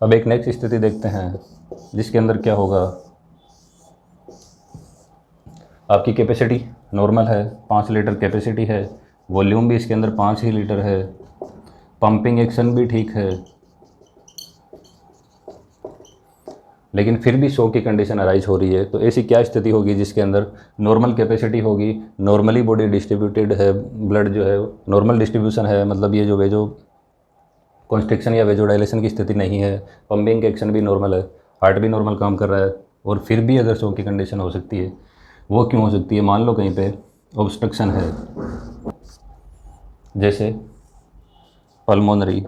अब एक नेक्स्ट स्थिति देखते हैं जिसके अंदर क्या होगा, आपकी कैपेसिटी नॉर्मल है, 5 लीटर कैपेसिटी है, वॉल्यूम भी इसके अंदर 5 ही लीटर है, पंपिंग एक्शन भी ठीक है, लेकिन फिर भी शॉक की कंडीशन अराइज हो रही है। तो ऐसी क्या स्थिति होगी जिसके अंदर नॉर्मल कैपेसिटी होगी, नॉर्मली बॉडी डिस्ट्रीब्यूटेड है, ब्लड जो है नॉर्मल डिस्ट्रीब्यूशन है, मतलब ये जो वेजो कॉन्स्ट्रिक्शन या वेजोडाइलेशन की स्थिति नहीं है, पंपिंग एक्शन भी नॉर्मल है, हार्ट भी नॉर्मल काम कर रहा है, और फिर भी अगर शॉक की कंडीशन हो सकती है, वो क्यों हो सकती है? मान लो कहीं पे ऑब्स्ट्रक्शन है, जैसे पल्मोनरी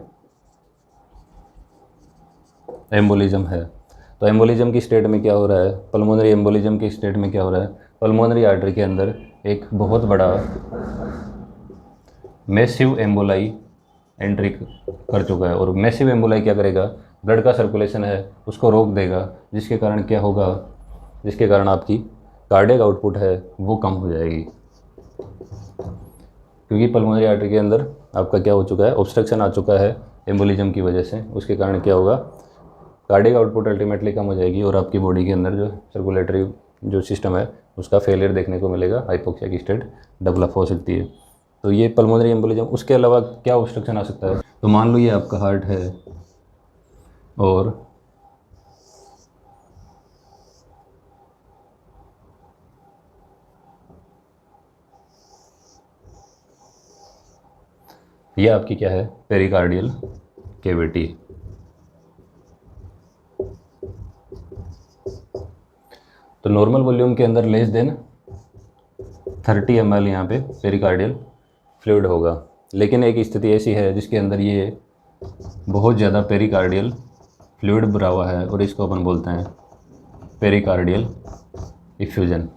एम्बोलिज्म है। तो एम्बोलिज्म की स्टेट में क्या हो रहा है, पल्मोनरी एम्बोलिज्म की स्टेट में क्या हो रहा है, पल्मोनरी आर्टरी के अंदर एक बहुत बड़ा मैसिव एम्बोलाई एंट्री कर चुका है, और मैसिव एम्बोलाई क्या करेगा, ब्लड का सर्कुलेशन है उसको रोक देगा, जिसके कारण क्या होगा, जिसके कारण आपकी कार्डियक आउटपुट है वो कम हो जाएगी, क्योंकि पल्मोनरी आर्टरी के अंदर आपका क्या हो चुका है, ऑब्स्ट्रक्शन आ चुका है एम्बोलिज्म की वजह से। उसके कारण क्या होगा, कार्डियक आउटपुट अल्टीमेटली कम हो जाएगी, और आपकी बॉडी के अंदर जो सर्कुलेटरी जो सिस्टम है उसका फेलियर देखने को मिलेगा, हाइपोक्सिया की स्टेट डेवलप हो सकती है। तो ये पल्मोनरी एम्बोलिज्म। उसके अलावा क्या ऑब्स्ट्रक्शन आ सकता है, तो मान लो ये आपका हार्ट है और ये आपकी क्या है, पेरिकार्डियल कैविटी। तो नॉर्मल वॉल्यूम के अंदर लेस देन 30 ml यहाँ पे पेरिकार्डियल फ्लूइड होगा, लेकिन एक स्थिति ऐसी है जिसके अंदर ये बहुत ज़्यादा पेरिकार्डियल फ्लूइड भरा हुआ है, और इसको अपन बोलते हैं पेरिकार्डियल इफ्यूजन।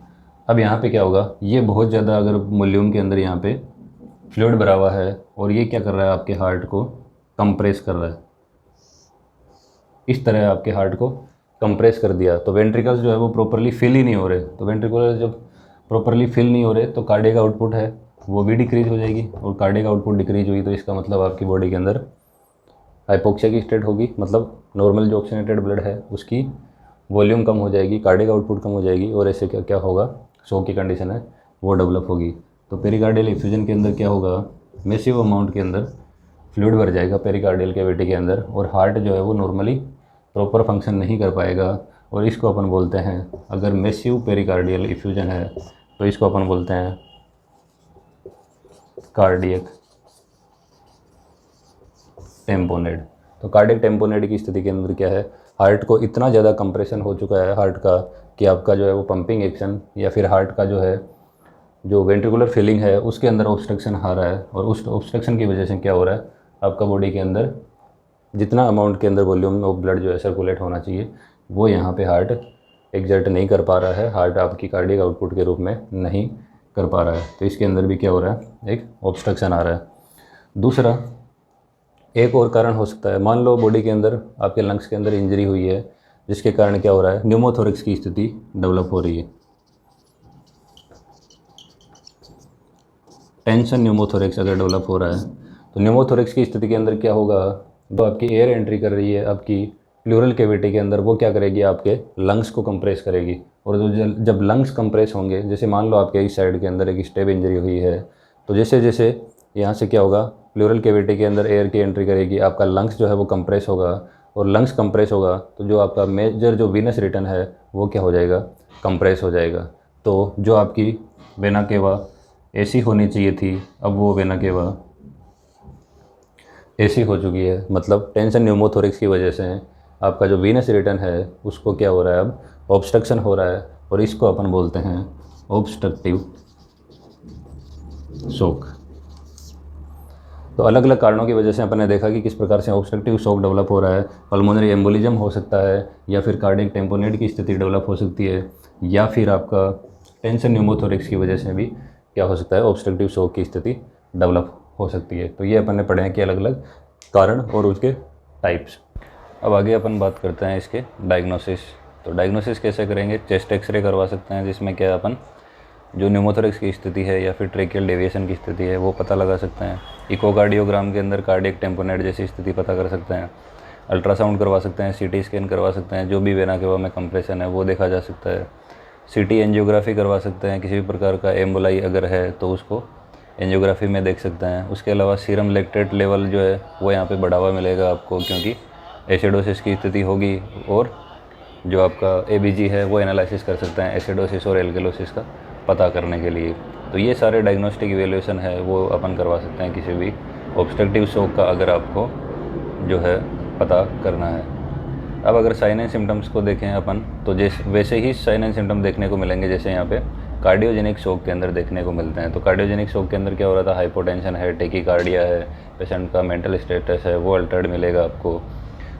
अब यहाँ पे क्या होगा, ये बहुत ज़्यादा अगर वॉल्यूम के अंदर यहाँ पे फ्लूइड भरा हुआ है, और ये क्या कर रहा है, आपके हार्ट को कंप्रेस कर रहा है, इस तरह आपके हार्ट को कंप्रेस कर दिया, तो वेंट्रिकल्स जो है वो प्रॉपरली फिल ही नहीं हो रहे। तो वेंट्रिकुलर जब प्रॉपरली फिल नहीं हो रहे तो कार्डियक आउटपुट है वो भी डिक्रीज हो जाएगी, और कार्डियक आउटपुट डिक्रीज हुई तो इसका मतलब आपकी बॉडी के अंदर हाइपोक्सिया की स्टेट होगी, मतलब नॉर्मल जो ऑक्सीजनेटेड ब्लड है उसकी वॉल्यूम कम हो जाएगी, कार्डियक आउटपुट कम हो जाएगी, और ऐसे क्या क्या होगा, शॉक की कंडीशन है वो डेवलप होगी। तो पेरिकार्डियल इफ्यूजन के अंदर क्या होगा, मैसिव अमाउंट के अंदर फ्लूइड भर जाएगा पेरिकार्डियल कैविटी के अंदर, और हार्ट जो है वो नॉर्मली प्रॉपर फंक्शन नहीं कर पाएगा, और इसको अपन बोलते हैं, अगर मैसिव पेरिकार्डियल इफ्यूजन है तो इसको अपन बोलते हैं कार्डियक टेम्पोनेड। तो कार्डियक टेम्पोनेड की स्थिति के अंदर क्या है, हार्ट को इतना ज़्यादा कंप्रेशन हो चुका है हार्ट का कि आपका जो है वो पंपिंग एक्शन या फिर हार्ट का जो है जो वेंट्रिकुलर फिलिंग है उसके अंदर ऑब्स्ट्रक्शन आ रहा है, और उस ऑब्स्ट्रक्शन की वजह से क्या हो रहा है, आपका बॉडी के अंदर जितना अमाउंट के अंदर वॉल्यूम ऑफ ब्लड जो है सर्कुलेट होना चाहिए वो यहाँ पे हार्ट एग्जर्ट नहीं कर पा रहा है, हार्ट आपकी कार्डियक आउटपुट के रूप में नहीं कर पा रहा है। तो इसके अंदर भी क्या हो रहा है, एक ऑब्स्ट्रक्शन आ रहा है। दूसरा एक और कारण हो सकता है, मान लो बॉडी के अंदर आपके लंग्स के अंदर इंजरी हुई है, जिसके कारण क्या हो रहा है, न्यूमोथोरिक्स की स्थिति डेवलप हो रही है, टेंशन न्यूमोथोरिक्स अगर डेवलप हो रहा है, तो न्यूमोथोरिक्स की स्थिति के अंदर क्या होगा, जो आपकी एयर एंट्री कर रही है आपकी प्लूरल कैविटी के अंदर वो क्या करेगी, आपके लंग्स को कंप्रेस करेगी, और जब लंग्स कंप्रेस होंगे, जैसे मान लो आपके इस साइड के अंदर एक स्टेप इंजरी हुई है, तो जैसे जैसे यहाँ से क्या होगा, प्लूरल कैविटी के अंदर एयर की एंट्री करेगी, आपका लंग्स जो है वो कंप्रेस होगा, और लंग्स कंप्रेस होगा तो जो आपका मेजर जो वीनस रिटर्न है वो क्या हो जाएगा, कंप्रेस हो जाएगा। तो जो आपकी वेना केवा ऐसी होनी चाहिए थी, अब वो वेना केवा ऐसी हो चुकी है, मतलब टेंशन न्यूमोथोरिक्स की वजह से आपका जो वीनस रिटर्न है उसको क्या हो रहा है, अब ऑब्स्ट्रक्शन हो रहा है, और इसको अपन बोलते हैं ऑब्स्ट्रक्टिव शॉक। तो अलग अलग कारणों की वजह से अपन ने देखा कि किस प्रकार से ऑब्स्ट्रक्टिव शॉक डेवलप हो रहा है, पल्मोनरी एम्बोलिज्म हो सकता है, या फिर कार्डियक टेम्पोनेट की स्थिति डेवलप हो सकती है, या फिर आपका टेंशन न्यूमोथोरिक्स की वजह से भी क्या हो सकता है, ऑब्स्ट्रक्टिव शॉक की स्थिति डेवलप हो सकती है। तो ये अपन ने पढ़े हैं कि अलग अलग कारण और उसके टाइप्स। अब आगे अपन बात करते हैं इसके डायग्नोसिस। तो डायग्नोसिस कैसे करेंगे, चेस्ट एक्सरे करवा सकते हैं, जिसमें क्या अपन जो न्यूमोथोरेक्स की स्थिति है या फिर ट्रेकियल डेविएशन की स्थिति है वो पता लगा सकते हैं। इकोकार्डियोग्राम के अंदर कार्डियक टेम्पोनेट जैसी स्थिति पता कर सकते हैं। अल्ट्रासाउंड करवा सकते हैं, सीटी स्कैन करवा सकते हैं, जो भी वेना केवा में कंप्रेशन है वो देखा जा सकता है। सीटी एंजियोग्राफी करवा सकते हैं, किसी भी प्रकार का एम्बोलाई अगर है तो उसको एंजियोग्राफी में देख सकते हैं। उसके अलावा सीरम लैक्टेट लेवल जो है वो यहाँ पे बढ़ावा मिलेगा आपको, क्योंकि एसिडोसिस की स्थिति होगी और जो आपका एबीजी है वो एनालिसिस कर सकते हैं एसिडोसिस और एल्केलोसिस का पता करने के लिए। तो ये सारे डायग्नोस्टिक इवेल्यूएशन है वो अपन करवा सकते हैं किसी भी ऑब्स्ट्रक्टिव शॉक का अगर आपको जो है पता करना है। अब अगर साइन एंड सिम्टम्स को देखें अपन तो जैसे वैसे ही साइन एंड सिम्टम देखने को मिलेंगे जैसे यहाँ पे कार्डियोजेनिक शॉक के अंदर देखने को मिलते हैं। तो कार्डियोजेनिक शॉक के अंदर क्या हो रहा था, हाइपोटेंशन है, टेकीकार्डिया है, पेशेंट का मेंटल स्टेटस है वो अल्टर्ड मिलेगा आपको।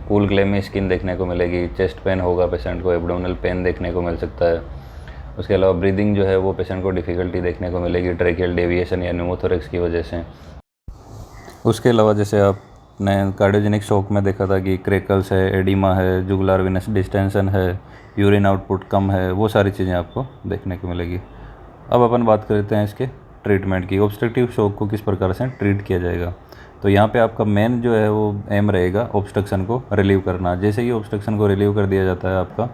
कूल क्लेमी स्किन देखने को मिलेगी, चेस्ट पेन होगा पेशेंट को, एब्डोमिनल पेन देखने को मिल सकता है। उसके अलावा ब्रीदिंग जो है वो पेशेंट को डिफ़िकल्टी देखने को मिलेगी ट्रेकियल डेविएशन या न्यूमोथोरेक्स की वजह से। उसके अलावा जैसे आपने कार्डियोजेनिक शॉक में देखा था कि क्रेकल्स है, एडिमा है, जुगुलार वेनस डिस्टेंशन है, यूरिन आउटपुट कम है, वो सारी चीज़ें आपको देखने को मिलेगी। अब अपन बात करते हैं इसके ट्रीटमेंट की। ऑब्स्ट्रक्टिव शॉक को किस प्रकार से ट्रीट किया जाएगा, तो यहाँ पे आपका मेन जो है वो एम रहेगा ऑब्स्ट्रक्शन को रिलीव करना। जैसे ही ऑब्स्ट्रक्शन को रिलीव कर दिया जाता है आपका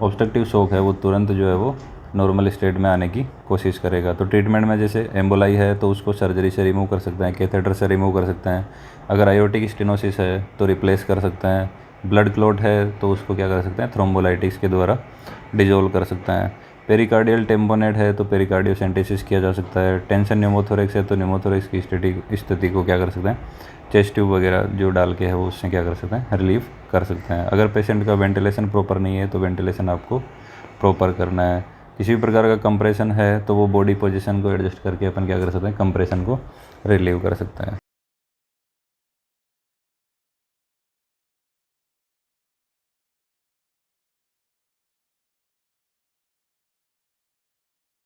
ऑब्स्ट्रक्टिव शॉक है वो तुरंत जो है वो नॉर्मल स्टेट में आने की कोशिश करेगा। तो ट्रीटमेंट में जैसे एम्बोलाई है तो उसको सर्जरी से रिमूव कर सकते हैं, कैथेटर से रिमूव कर सकते हैं। अगर आयोटिक स्टेनोसिस है तो रिप्लेस कर सकते हैं। ब्लड क्लॉट है तो उसको क्या कर सकते हैं, थ्रोम्बोलाइटिक्स के द्वारा डिजोल्व कर सकते हैं। पेरिकार्डियल टेम्पोनेट है तो पेरिकार्डियोसेंटेसिस किया जा सकता है। टेंशन न्यूमोथोरेक्स है तो न्यूमोथोरेक्स की स्थिति को क्या कर सकते हैं, चेस्ट ट्यूब वगैरह जो डाल के है वो उससे क्या कर सकते हैं, रिलीव कर सकते हैं। अगर पेशेंट का वेंटिलेशन प्रॉपर नहीं है तो वेंटिलेशन आपको प्रॉपर करना है। किसी भी प्रकार का कंप्रेशन है तो वो बॉडी पोजीशन को एडजस्ट करके अपन क्या कर सकते हैं, कंप्रेशन को रिलीव कर सकते हैं।